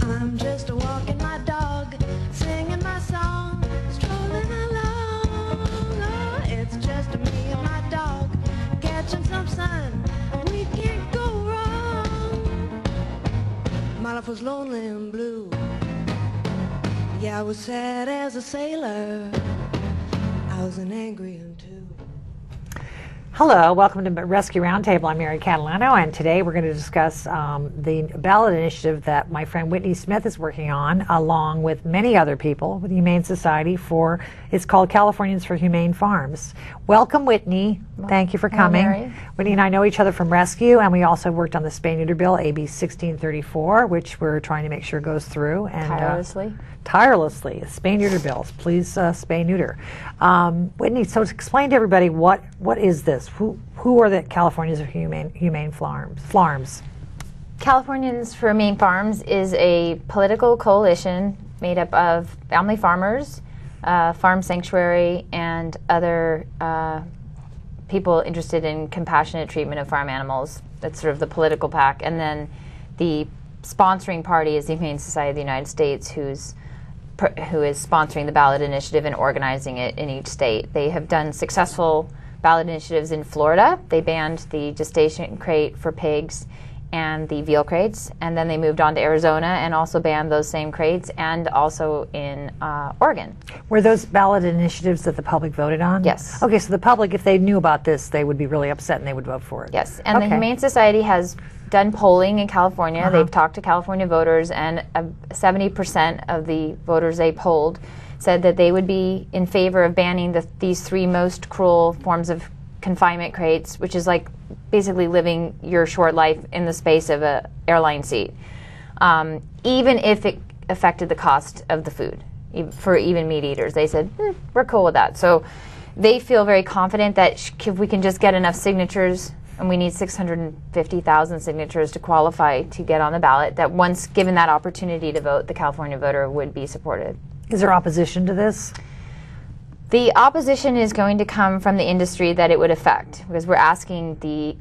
I'm just walking my dog, singing my song, strolling along. Oh, it's just me and my dog, catching some sun. We can't go wrong. My life was lonely and blue. Yeah, I was sad as a sailor. I was an angry one too. Hello, welcome to Rescue Roundtable. I'm Mary Catalano, and today we're going to discuss the ballot initiative that my friend Whitney Smith is working on, along with many other people with the Humane Society for, it's called Californians for Humane Farms. Welcome, Whitney. Thank you for coming. Hello, Mary. Whitney and I know each other from Rescue, and we also worked on the spay-neuter bill, AB 1634, which we're trying to make sure goes through. And, tirelessly, spay-neuter bills. Please spay-neuter. Whitney, so explain to everybody what is this? Who are the Californians for Humane Farms? Californians for Humane Farms is a political coalition made up of family farmers, farm sanctuary, and other people interested in compassionate treatment of farm animals. That's sort of the political pack. And then the sponsoring party is the Humane Society of the United States, who is sponsoring the ballot initiative and organizing it in each state. They have done successful ballot initiatives in Florida. They banned the gestation crate for pigs and the veal crates, and then they moved on to Arizona and also banned those same crates, and also in Oregon. Were those ballot initiatives that the public voted on? Yes. Okay, so the public, if they knew about this, they would be really upset and they would vote for it. Yes, and the Humane Society has done polling in California. They've talked to California voters, and 70% of the voters they polled said that they would be in favor of banning these three most cruel forms of confinement crates, which is like basically living your short life in the space of an airline seat, even if it affected the cost of the food for even meat eaters. They said, we're cool with that. So they feel very confident that if we can just get enough signatures, and we need 650,000 signatures to qualify to get on the ballot, that once given that opportunity to vote, the California voter would be supported. Is there opposition to this? The opposition is going to come from the industry that it would affect, because we're asking the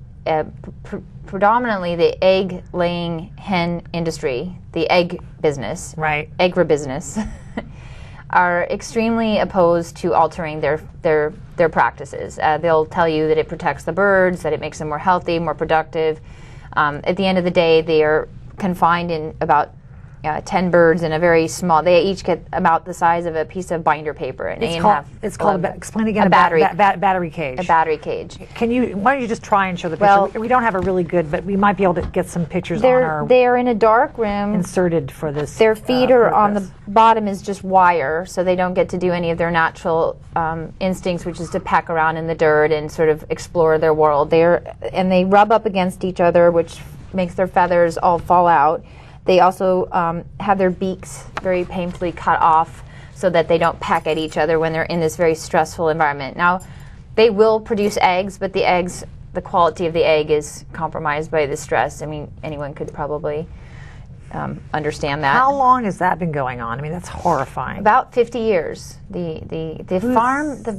predominantly the egg-laying hen industry, the egg business, right, agribusiness, are extremely opposed to altering their practices. They'll tell you that it protects the birds, that it makes them more healthy, more productive. At the end of the day, they are confined in about 10 birds in a very small, they each get about the size of a piece of binder paper. And it's called explain again, a battery, battery cage. A battery cage. Why don't you just try and show the picture? Well, we don't have a really good, but we might be able to get some pictures on our... They're in a dark room. Inserted for this. Their feet are on the bottom is just wire, so they don't get to do any of their natural instincts, which is to peck around in the dirt and sort of explore their world. And they rub up against each other, which makes their feathers all fall out. They also have their beaks very painfully cut off so that they don't peck at each other when they're in this very stressful environment. Now, they will produce eggs, but the quality of the egg is compromised by the stress. I mean, anyone could probably understand that. How long has that been going on? I mean, that's horrifying. About 50 years. The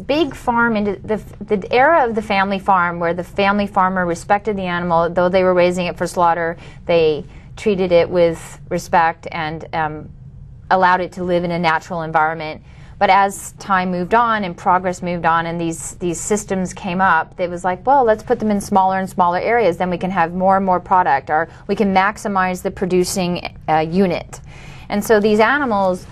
big farm, the era of the family farm, where the family farmer respected the animal, though they were raising it for slaughter, they treated it with respect and allowed it to live in a natural environment. But as time moved on and progress moved on and these systems came up, it was like, well, let's put them in smaller and smaller areas. Then we can have more and more product, or we can maximize the producing unit. And so these animals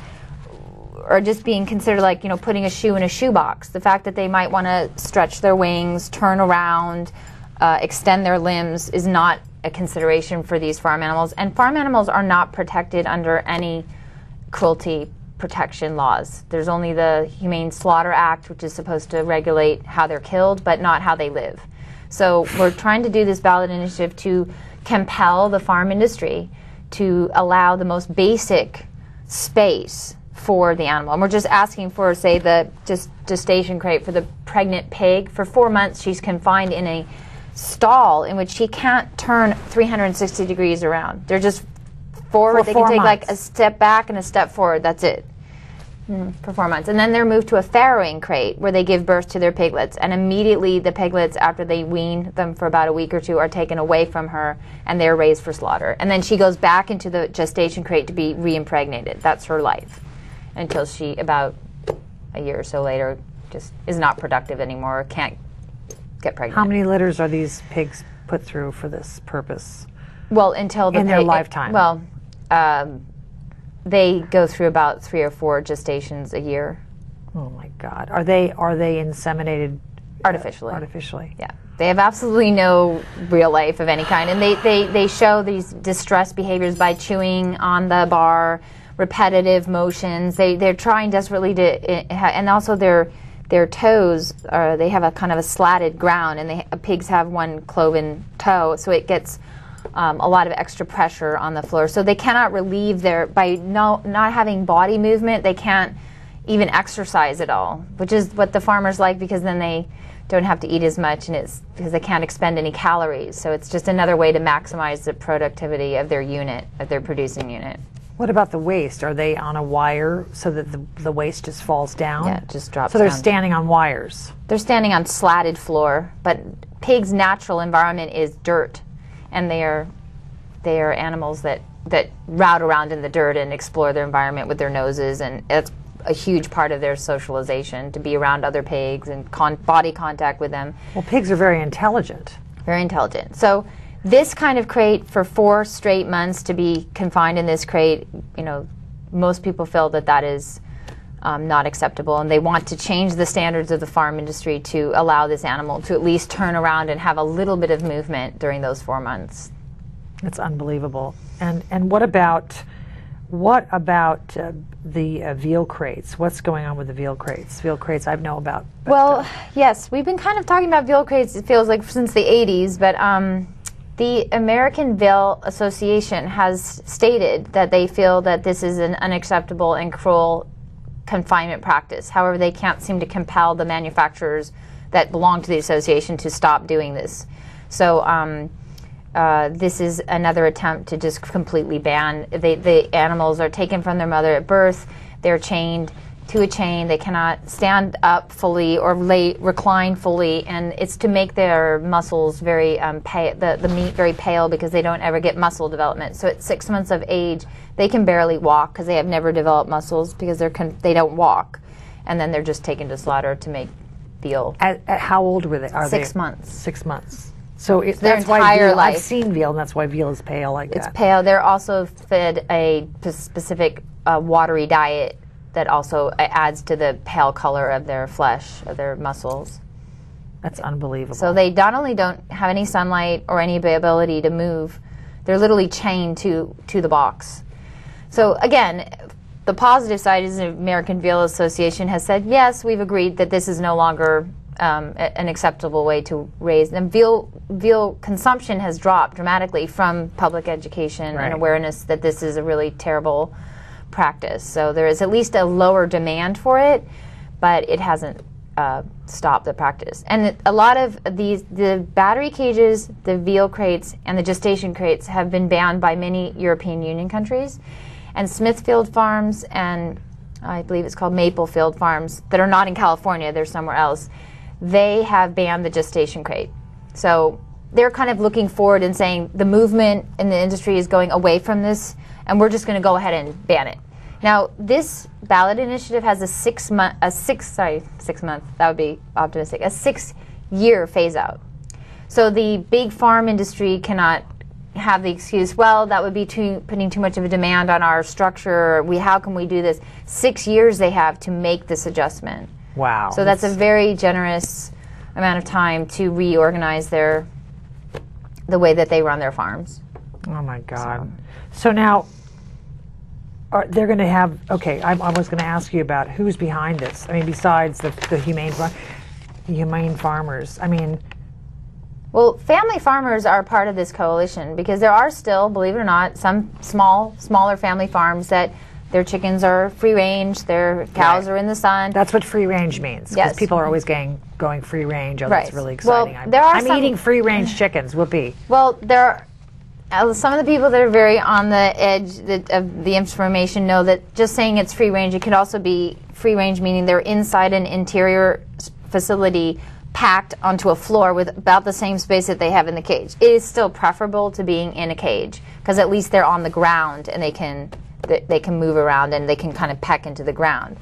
are just being considered like, putting a shoe in a shoebox. The fact that they might want to stretch their wings, turn around, extend their limbs is not a consideration for these farm animals. And farm animals are not protected under any cruelty protection laws. There's only the Humane Slaughter Act, which is supposed to regulate how they're killed, but not how they live. So we're trying to do this ballot initiative to compel the farm industry to allow the most basic space for the animal. And we're just asking for, say, the gestation crate for the pregnant pig. For 4 months, she's confined in a stall in which she can't turn 360 degrees around. They're just forward. They can take like a step back and a step forward. That's it. For 4 months. And then they're moved to a farrowing crate where they give birth to their piglets. And immediately the piglets, after they wean them for about a week or two, are taken away from her and they're raised for slaughter. And then she goes back into the gestation crate to be re-impregnated. That's her life. Until she, about a year or so later, just is not productive anymore, can't get pregnant. How many litters are these pigs put through for this purpose? Well, until in their lifetime. Well, they go through about 3 or 4 gestations a year. Oh my God! Are they inseminated artificially? Artificially. Yeah. They have absolutely no real life of any kind, and they show these distress behaviors by chewing on the bar, repetitive motions. They're trying desperately to, and also their toes they have a kind of a slatted ground, and pigs have one cloven toe, so it gets a lot of extra pressure on the floor. So they cannot relieve by not having body movement, they can't even exercise at all, which is what the farmers like, because then they don't have to eat as much, and it's because they can't expend any calories. So it's just another way to maximize the productivity of their unit, of their producing unit. What about the waste? Are they on a wire so that the waste just falls down? Yeah, it just drops down. So they're down. Standing on wires. They're standing on slatted floor, but pigs' natural environment is dirt. And they are animals that route around in the dirt and explore their environment with their noses, and it's a huge part of their socialization, to be around other pigs and body contact with them. Well, pigs are very intelligent. Very intelligent. So this kind of crate, for 4 straight months to be confined in this crate, most people feel that is not acceptable, and they want to change the standards of the farm industry to allow this animal to at least turn around and have a little bit of movement during those 4 months. It's unbelievable. And what about the veal crates? What's going on with the veal crates? Veal crates I know about. Well, yes, we've been kind of talking about veal crates, it feels like, since the 80s, but the American Veal Association has stated that they feel that this is an unacceptable and cruel confinement practice. However, they can't seem to compel the manufacturers that belong to the association to stop doing this. So this is another attempt to just completely ban. The animals are taken from their mother at birth. They're chained to a chain. They cannot stand up fully or recline fully, and it's to make their muscles very the meat very pale, because they don't ever get muscle development. So at 6 months of age, they can barely walk because they have never developed muscles, because they don't walk, and then they're just taken to slaughter to make veal. At how old were they? 6 months. 6 months. So their that's entire why veal, life. I've seen veal, and that's why veal is pale like that. It's pale. They're also fed a specific watery diet that also adds to the pale color of their flesh, of their muscles. That's unbelievable. So they not only don't have any sunlight or any ability to move, they're literally chained to the box. So again, the positive side is the American Veal Association has said, yes, we've agreed that this is no longer an acceptable way to raise them. Veal consumption has dropped dramatically from public education and awareness that this is a really terrible practice. So there is at least a lower demand for it, but it hasn't stopped the practice. And a lot of the battery cages, the veal crates, and the gestation crates have been banned by many European Union countries. And Smithfield Farms, and I believe it's called Maplefield Farms, that are not in California, they're somewhere else, they have banned the gestation crate. So they're kind of looking forward and saying the movement in the industry is going away from this, and we're just going to go ahead and ban it. Now, this ballot initiative has a 6 month, that would be optimistic, a 6-year phase out. So the big farm industry cannot have the excuse, well, that would be putting too much of a demand on our structure. How can we do this? 6 years they have to make this adjustment. Wow. So that's a very generous amount of time to reorganize the way that they run their farms. Oh my God. So now, they're going to have, okay, I was going to ask you about who's behind this. I mean, besides the humane farmers. I mean, well, family farmers are part of this coalition, because there are still, believe it or not, some smaller family farms that their chickens are free range, their cows are in the sun. That's what free range means. Because people are always going free range. Oh, that's really exciting. Well, I'm eating free range chickens. Whoopee. Well, some of the people that are very on the edge of the information know that just saying it's free range, it could also be free range meaning they're inside an interior facility packed onto a floor with about the same space that they have in the cage. It is still preferable to being in a cage because at least they're on the ground and they can move around and they can kind of peck into the ground.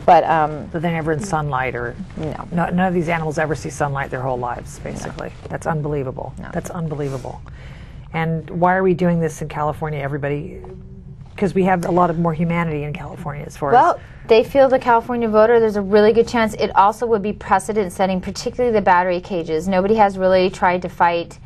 But they're never in sunlight, or no. None of these animals ever see sunlight their whole lives, basically. No. That's unbelievable. No. That's unbelievable. And why are we doing this in California, everybody? Because we have a lot of more humanity in California as far as... Well, they feel the California voter, there's a really good chance it also would be precedent setting, particularly the battery cages. Nobody has really tried to fight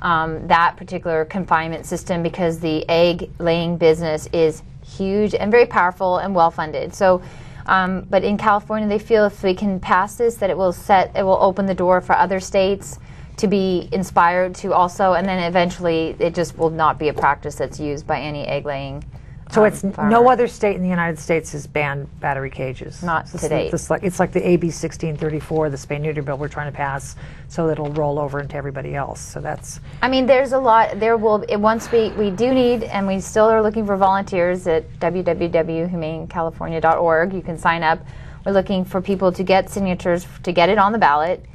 that particular confinement system because the egg laying business is huge and very powerful and well funded. So, but in California, they feel if we can pass this, that it will open the door for other states to be inspired to also, and then eventually it just will not be a practice that's used by any egg laying. So it's no other state in the United States has banned battery cages. Not to date. It's like the AB 1634, the spay-neuter bill we're trying to pass, so that it'll roll over into everybody else. So that's... I mean, there's a lot. There will, once we do need, and we still are looking for volunteers at www.humanecalifornia.org. You can sign up. We're looking for people to get signatures to get it on the ballot.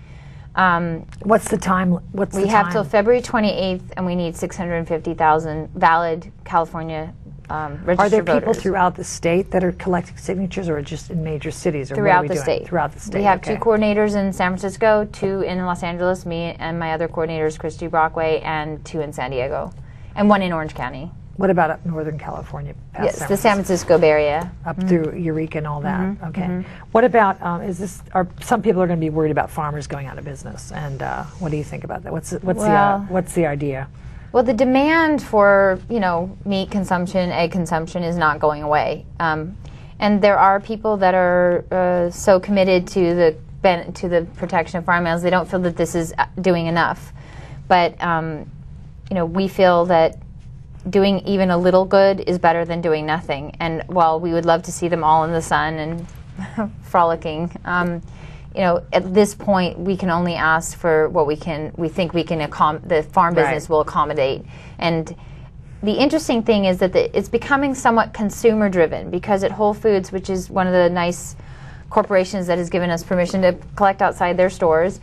What's the time? We have till February 28th, and we need 650,000 valid California registered Are there people voters. throughout the state that are collecting signatures, or just in major cities? Or Throughout what are we the doing? state. Throughout the state. We have okay. 2 coordinators in San Francisco, 2 in Los Angeles, me and my other coordinators, Christy Brockway, and 2 in San Diego, and 1 in Orange County. What about up Northern California? Yes, the San Francisco Bay Area. Up through Eureka and all that. Mm-hmm. Okay. Mm-hmm. What about, are some people are going to be worried about farmers going out of business? And what do you think about that? What's the idea? Well, the demand for, meat consumption, egg consumption is not going away. And there are people that are so committed to the protection of farm animals, they don't feel that this is doing enough. But, we feel that doing even a little good is better than doing nothing. And while we would love to see them all in the sun and frolicking, at this point we can only ask for what we think the farm business will accommodate. And the interesting thing is that it's becoming somewhat consumer driven, because at Whole Foods, which is one of the nice corporations that has given us permission to collect outside their stores,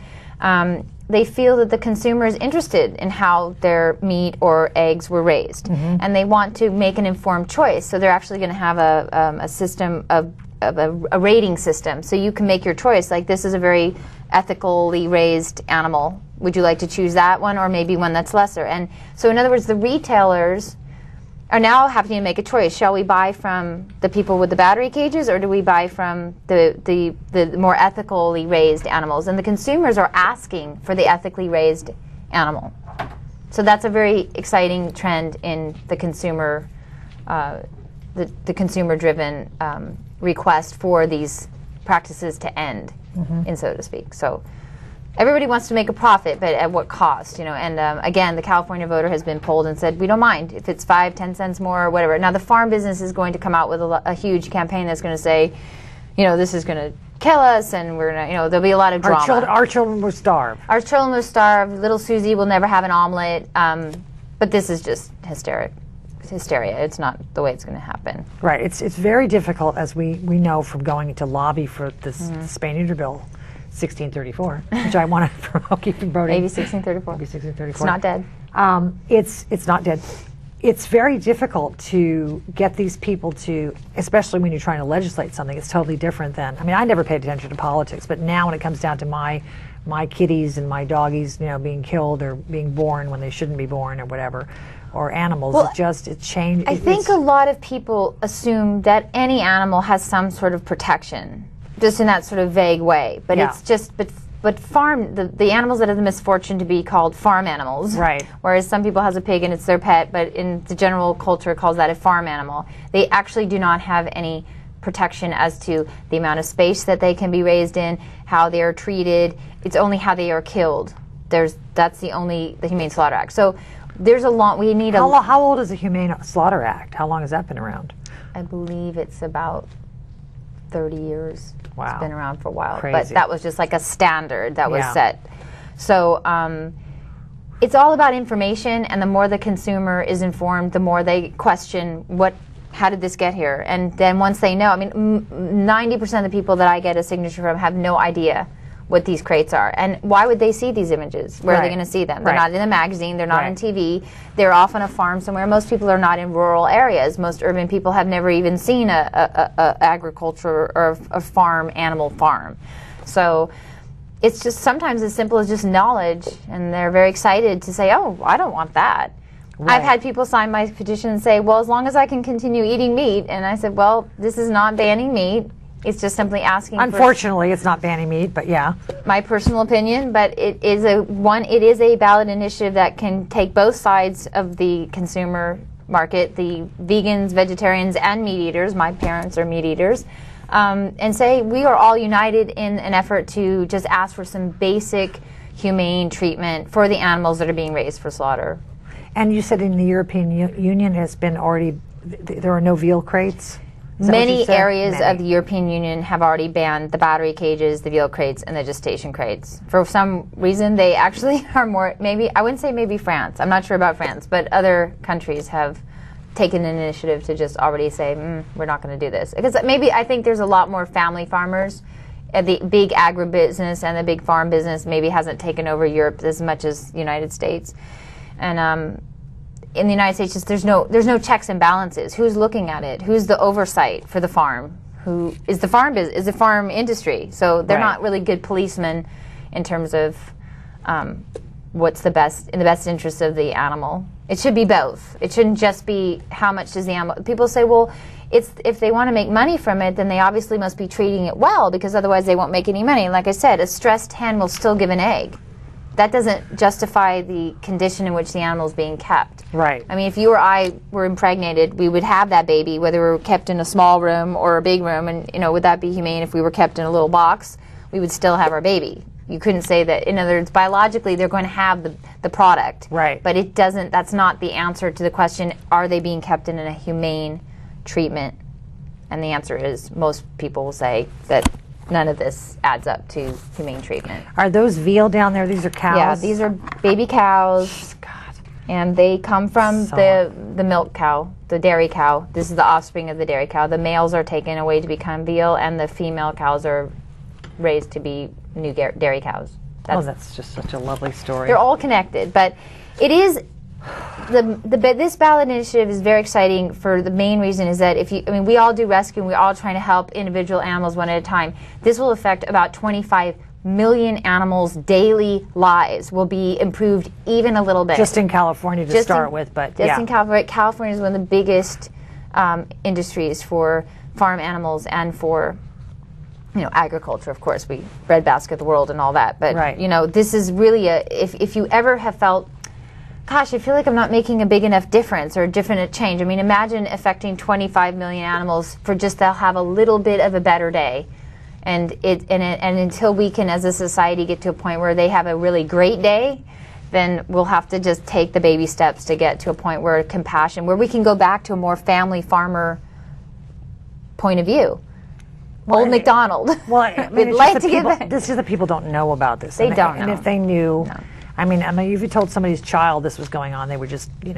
they feel that the consumer is interested in how their meat or eggs were raised, and they want to make an informed choice. So they're actually going to have a system of a rating system, so you can make your choice. Like, this is a very ethically raised animal. Would you like to choose that one, or maybe one that's lesser? And so, in other words, the retailers are now having to make a choice. Shall we buy from the people with the battery cages, or do we buy from the more ethically raised animals? And the consumers are asking for the ethically raised animal. So that's a very exciting trend in the consumer, the consumer-driven request for these practices to end, in so to speak. So everybody wants to make a profit, but at what cost? And again, the California voter has been polled and said, we don't mind if it's 5-10 cents more or whatever. Now the farm business is going to come out with a huge campaign that's going to say, this is going to kill us, and we're going to, there'll be a lot of drama. Our children will starve. Our children will starve. Little Susie will never have an omelet. But this is just hysteria. It's not the way it's going to happen. Right. It's very difficult, as we know from going to lobby for this spay-neuter bill, 1634, which I want to promote, keep promoting. AB 1634. AB 1634. It's not dead. It's not dead. It's very difficult to get these people to, especially when you're trying to legislate something. It's totally different than. I mean, I never paid attention to politics, but now when it comes down to my kitties and my doggies, being killed or being born when they shouldn't be born or whatever, or animals, it changed. I think a lot of people assume that any animal has some sort of protection, just in that sort of vague way. But it's just, but farm, the animals that have the misfortune to be called farm animals, right? Whereas some people has a pig and it's their pet, but in the general culture calls that a farm animal. They actually do not have any protection as to the amount of space that they can be raised in, how they are treated. It's only how they are killed. That's the Humane Slaughter Act. So there's a long. We need How old is the Humane Slaughter Act? How long has that been around? I believe it's about 30 years. Wow. It's been around for a while. Crazy. But that was just like a standard that was set. So it's all about information, and the more the consumer is informed, the more they question how did this get here? And then once they know, I mean, 90% of the people that I get a signature from have no idea what these crates are. And why would they see these images? Where are they going to see them? They're not in a magazine, they're not on TV, they're off on a farm somewhere. Most people are not in rural areas. Most urban people have never even seen a agriculture or a farm, animal farm. So it's just sometimes as simple as just knowledge, and they're very excited to say, oh, I don't want that. I've had people sign my petition and say, well, as long as I can continue eating meat. And I said, well, this is not banning meat. It's just simply asking. Unfortunately, it's not banning meat, but yeah. My personal opinion, but it is a ballot initiative that can take both sides of the consumer market, the vegans, vegetarians, and meat eaters. My parents are meat eaters, and say we are all united in an effort to just ask for some basic humane treatment for the animals that are being raised for slaughter. And you said in the European Union has been already, there are no veal crates? Many areas of the European Union have already banned the battery cages, the veal crates, and the gestation crates. For some reason, they actually are more, maybe, I wouldn't say maybe France. I'm not sure about France, but other countries have taken an initiative to just already say, we're not going to do this. Because maybe I think there's a lot more family farmers. The big agribusiness and the big farm business maybe hasn't taken over Europe as much as the United States. And in the United States, just there's no checks and balances. Who's looking at it? Who's the oversight for the farm? Who is the farm is the farm industry? So they're not really good policemen in terms of what's in the best interest of the animal. It should be both. It shouldn't just be how much does the animal. People say, well, if they want to make money from it, then they obviously must be treating it well, because otherwise they won't make any money. And like I said, a stressed hen will still give an egg. That doesn't justify the condition in which the animal is being kept. Right. I mean, if you or I were impregnated, we would have that baby, whether we were kept in a small room or a big room, and would that be humane? If we were kept in a little box, we would still have our baby. You couldn't say that. In other words, biologically, they're going to have the product. Right. But it doesn't. That's not the answer to the question: are they being kept in a humane treatment? And the answer is most people will say that none of this adds up to humane treatment. Are those veal down there? These are cows? Yeah, these are baby cows. God. And they come from the milk cow, the dairy cow. This is the offspring of the dairy cow. The males are taken away to become veal, and the female cows are raised to be new dairy cows. That's just such a lovely story. They're all connected, but it is this ballot initiative is very exciting for the main reason is that we all do rescue and we're all trying to help individual animals one at a time. This will affect about 25 million animals' daily lives will be improved even a little bit. Just in California to start with, but just in California. California is one of the biggest industries for farm animals and for agriculture. Of course, we breadbasket the world and all that. But this is really if you ever have felt, gosh, I feel like I'm not making a big enough difference or a different change. I mean, imagine affecting 25 million animals for just they'll have a little bit of a better day. And until we can, as a society, get to a point where they have a really great day, then we'll have to just take the baby steps to get to a point where compassion, where we can go back to a more family farmer point of view. Old MacDonald. Well, I mean, this is the people don't know about this. They don't know. And if they knew, I mean, if you told somebody's child this was going on, they would just, they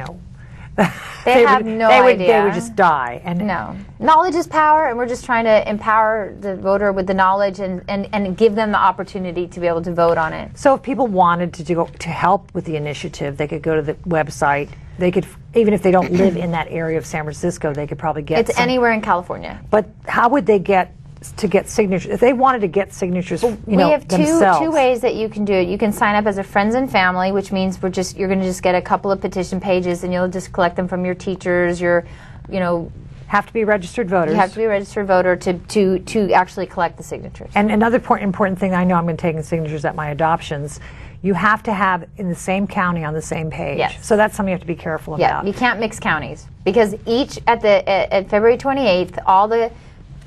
have no idea. They would just die. And no. Knowledge is power, and we're just trying to empower the voter with the knowledge and give them the opportunity to be able to vote on it. So if people wanted to help with the initiative, they could go to the website. They could, even if they don't live in that area of San Francisco, they could probably get It's anywhere in California. But how would they get signatures? If they wanted to get signatures, we have two ways that you can do it. You can sign up as a friends and family, which means you're going to just get a couple of petition pages, and you'll just collect them from your teachers. Have to be registered voters. You have to be a registered voter to actually collect the signatures. And another important thing, I know I'm going to take signatures at my adoptions. You have to have in the same county on the same page. Yes. So that's something you have to be careful about. Yeah, you can't mix counties because at February 28th, all the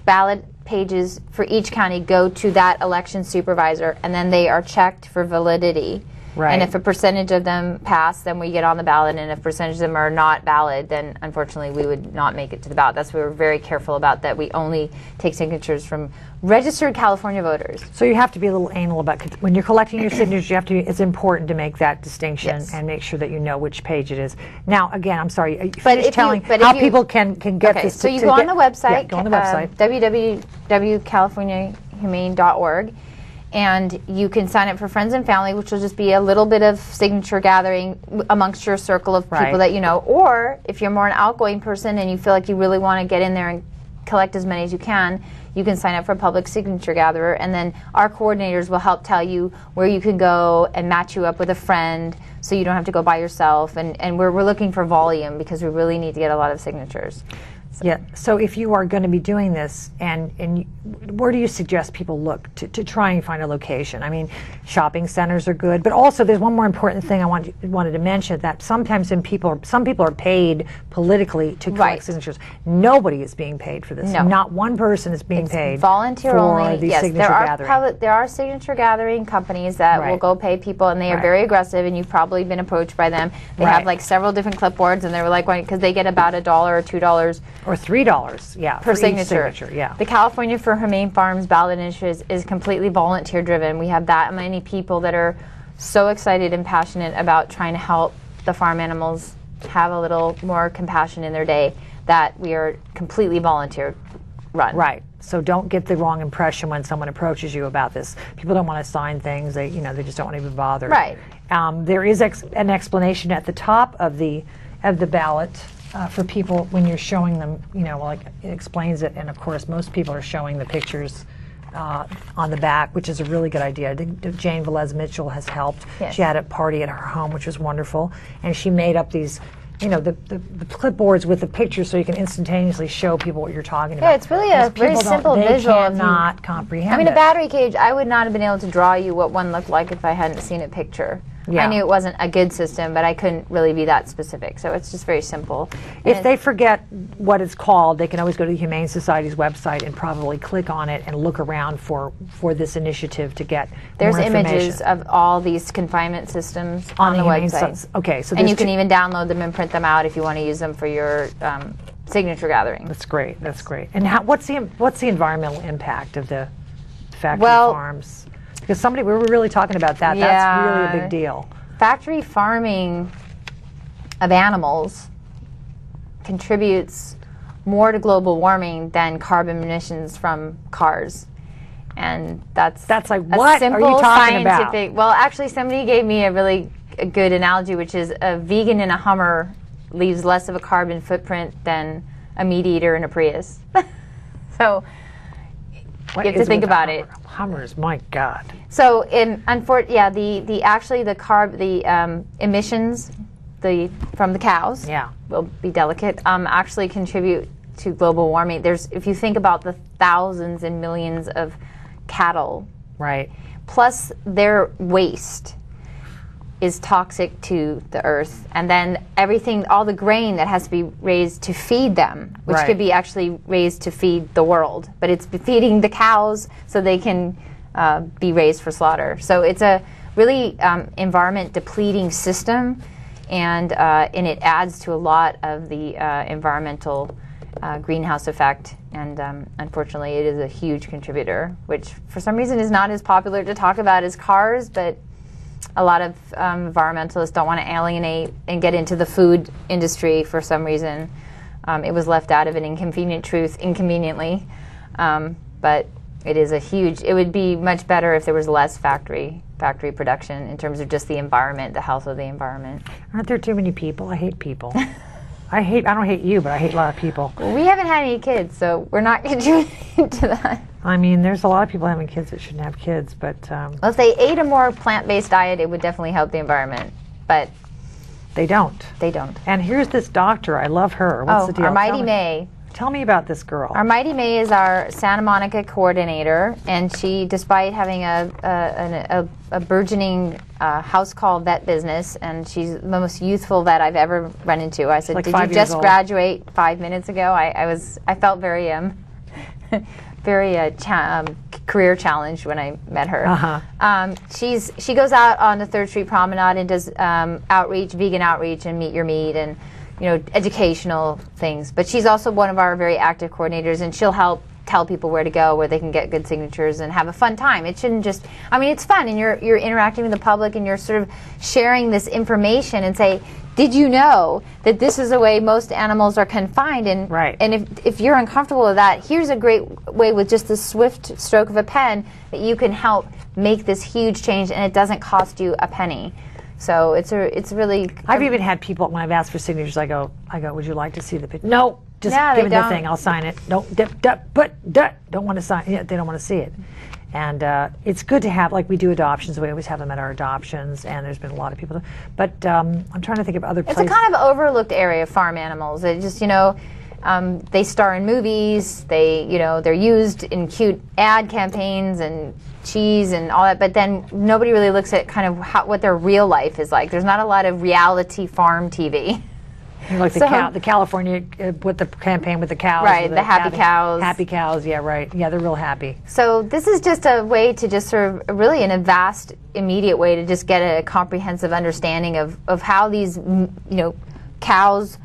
ballot pages for each county go to that election supervisor, and then they are checked for validity. Right. And if a percentage of them pass, then we get on the ballot, and if a percentage of them are not valid, then unfortunately we would not make it to the ballot. That's why we're very careful about that. We only take signatures from registered California voters. So you have to be a little anal about, when you're collecting your signatures, you have to, it's important to make that distinction and make sure that you know which page it is. Now, again, I'm sorry, finish telling how people can get this. So you go on the website, yeah, go on the website, www.californiahumane.org, and you can sign up for Friends and Family, which will just be a little bit of signature gathering amongst your circle of people that you know. Or if you're more an outgoing person and you feel like you really want to get in there and collect as many as you can sign up for a public signature gatherer, and then our coordinators will help tell you where you can go and match you up with a friend so you don't have to go by yourself. And we're looking for volume because we really need to get a lot of signatures. So. Yeah. So if you are going to be doing this, and where do you suggest people look to try and find a location? I mean, shopping centers are good, but also there's one more important thing I wanted to mention, that sometimes some people are paid politically to collect signatures. Nobody is being paid for this. No. Not one person is being paid. Volunteer for only. The yes, signature gathering. There are signature gathering companies that will go pay people, and they are very aggressive. And you've probably been approached by them. They have like several different clipboards, and they're like, because they get about $1 or $2 or $3, per signature. Yeah. The California for Humane Farms ballot initiative is completely volunteer driven. We have that many people that are so excited and passionate about trying to help the farm animals have a little more compassion in their day, that we are completely volunteer run. Right. So don't get the wrong impression when someone approaches you about this. People don't want to sign things. They just don't want to be bothered. Right. There is an explanation at the top of the ballot. For people when you're showing them, like it explains it, and of course most people are showing the pictures on the back, which is a really good idea. I think Jane Velez Mitchell has helped. Yes. She had a party at her home, which was wonderful, and she made up these, the clipboards with the pictures, so you can instantaneously show people what you're talking about. Yeah, it's really a very simple visual. They cannot comprehend. I mean, a battery cage, I would not have been able to draw you what one looked like if I hadn't seen a picture. Yeah. I knew it wasn't a good system, but I couldn't really be that specific. So it's just very simple. If they forget what it's called, they can always go to the Humane Society's website and probably click on it and look around for this initiative to get There's more information. Images of all these confinement systems on the website. Okay, so and you can even download them and print them out if you want to use them for your signature gathering. That's great. That's great. And what's the environmental impact of the factory farms? Because we were really talking about that. Yeah, that's really a big deal. Factory farming of animals contributes more to global warming than carbon emissions from cars. And that's like, what are you talking about? Well, actually, somebody gave me a really good analogy, which is a vegan in a Hummer leaves less of a carbon footprint than a meat eater in a Prius. So you have to think about it. Hummers, my God. So, the emissions from the cows will be delicate. Actually contribute to global warming. If you think about the thousands and millions of cattle, right, plus their waste is toxic to the earth, and then all the grain that has to be raised to feed them, which could be actually raised to feed the world, but it's feeding the cows so they can be raised for slaughter. So it's a really environment depleting system, and it adds to a lot of the environmental greenhouse effect, and unfortunately it is a huge contributor, which for some reason is not as popular to talk about as cars, but a lot of environmentalists don't want to alienate and get into the food industry for some reason. It was left out of an inconvenient truth inconveniently, but it would be much better if there was less factory production in terms of just the environment, the health of the environment. Aren't there too many people? I hate people. I don't hate you, but I hate a lot of people. Well, we haven't had any kids, so we're not contributing to that. I mean, there's a lot of people having kids that shouldn't have kids, but... well, if they ate a more plant-based diet, it would definitely help the environment, but... They don't. They don't. And here's this doctor. I love her. What's the deal? Our Mighty May. Tell me about this girl. Our Mighty May is our Santa Monica coordinator, and she, despite having a burgeoning house call vet business, and she's the most youthful vet I've ever run into. I said, "Did you just graduate 5 minutes ago?" I felt very career challenge when I met her. She goes out on the 3rd Street Promenade and does outreach, vegan outreach, and Meet Your Meat, and educational things. But she's also one of our very active coordinators, and she'll help tell people where to go, where they can get good signatures and have a fun time. It shouldn't just, I mean, it's fun, and you're interacting with the public, and you're sort of sharing this information and say, did you know that this is the way most animals are confined? And and if you're uncomfortable with that, here's a great way with just the swift stroke of a pen that you can help make this huge change, and it doesn't cost you a penny. So it's really. I've even had people when I've asked for signatures. I go. Would you like to see the picture? No, just give me the thing. I'll sign it. Don't want to sign. Yeah, they don't want to see it. And it's good to have, like we do adoptions. We always have them at our adoptions, and there's been a lot of people. But I'm trying to think of other places. It's a kind of overlooked area, farm animals. It just they star in movies. They're used in cute ad campaigns and cheese and all that, but then nobody really looks at kind of what their real life is like. There's not a lot of reality farm TV. Like the California with the campaign with the cows. Right, the happy cows. Happy cows, yeah, right. Yeah, they're real happy. So this is just a way to just sort of really in a vast, immediate way to just get a comprehensive understanding of how these, cows,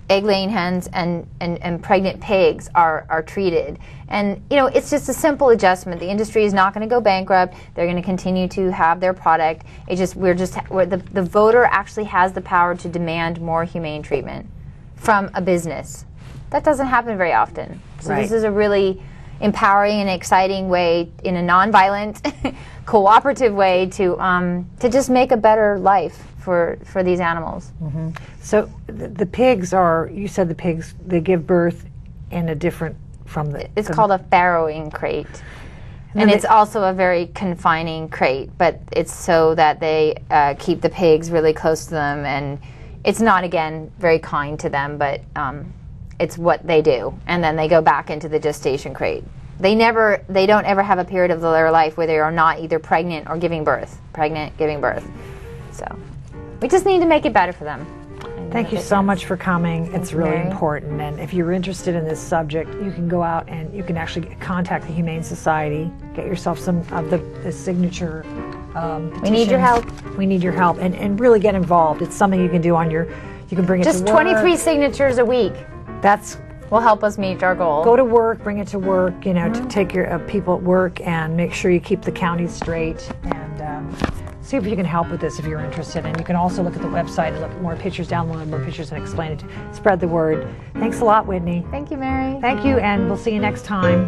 egg-laying hens, and pregnant pigs are treated. And, it's just a simple adjustment. The industry is not going to go bankrupt. They're going to continue to have their product. The voter actually has the power to demand more humane treatment from a business. That doesn't happen very often. So This is a really empowering and exciting way, in a nonviolent, cooperative way to just make a better life for these animals. Mm-hmm. So the pigs you said the pigs, they give birth in a different from the... It's called a farrowing crate. And it's also a very confining crate, but it's so that they keep the pigs really close to them, and it's not, again, very kind to them, but it's what they do. And then they go back into the gestation crate. They don't ever have a period of their life where they are not either pregnant or giving birth. Pregnant, giving birth. So we just need to make it better for them. Thank you so much for coming. It's really important. And if you're interested in this subject, you can go out and you can actually contact the Humane Society, get yourself some of the signature petitions. We need your help. We need your help. And really get involved. It's something you can do on you can bring it to work. Just 23 signatures a week. Will help us meet our goal. Go to work, bring it to work, to take care of people at work, and make sure you keep the county straight, and see if you can help with this if you're interested. And you can also look at the website and look at more pictures, download more pictures, and explain it. Spread the word. Thanks a lot, Whitney. Thank you, Mary. Thank you, and we'll see you next time.